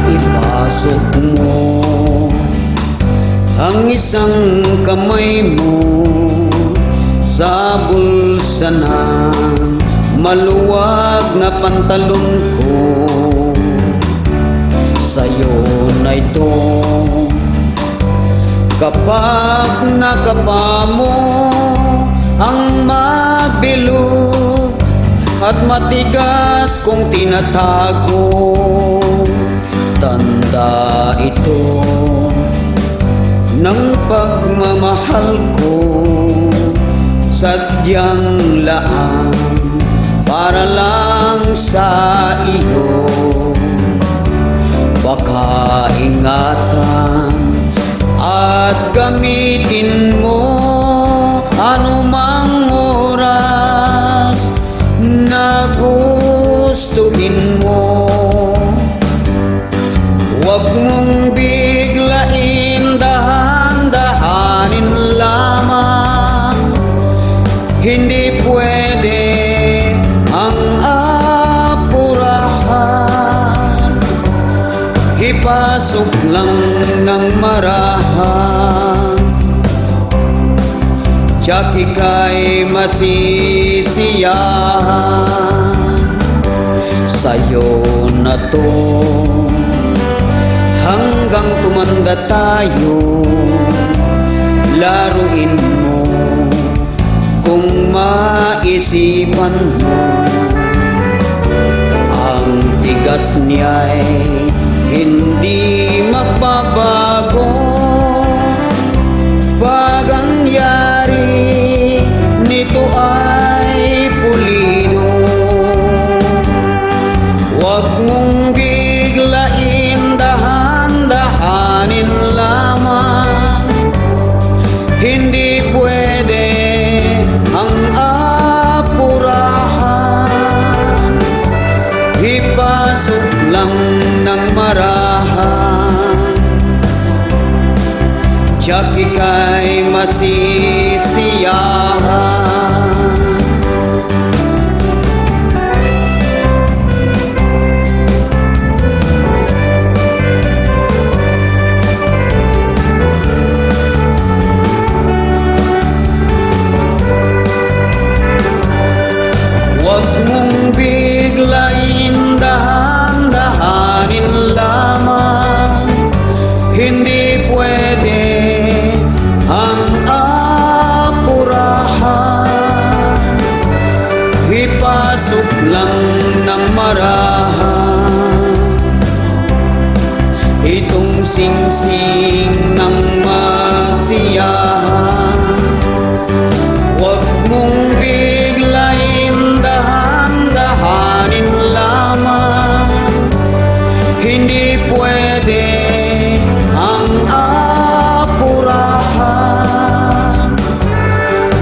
Ipasok mo ang isang kamay mo sa bulsa ng maluwag na pantalon ko. Sa'yo na ito, kapag nakapa mo ang mabilog at matigas kong tinatago. Tanda ito ng pagmamahal ko, sadyang laan para lang sa iyo. Baka ingatan at gamitin mo anumang oras na gustuhin mo. Huwag mong biglain, dahan-dahanin lamang. Hindi pwede ang apurahan. Ipasok lang ng marahan, tiyak ika'y masisiyahan. Sa'yo na to hanggang tumanda tayo. Laruin mo kung maisipan mo, ang tigas niya'y hindi magbabago. Pag ang yari nito ay pulido, huwag mong biglain, dahan-dahanin lamang. Hindi pwede ang apurahan. Ipasok lang ng marahan, tiyak ika'y masisiyahan. Huwag mong biglain, dahan-dahanin lamang. Hindi pwede ang apurahan. Ipasok lang ng marahan itong singsing ng masiyahan. Huwag mong biglain, dahan-dahanin lamang. Hindi pwede ang apurahan.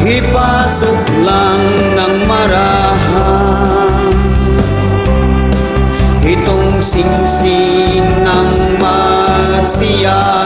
Ipasok lang ng marahan itong singsing ng masiyahan.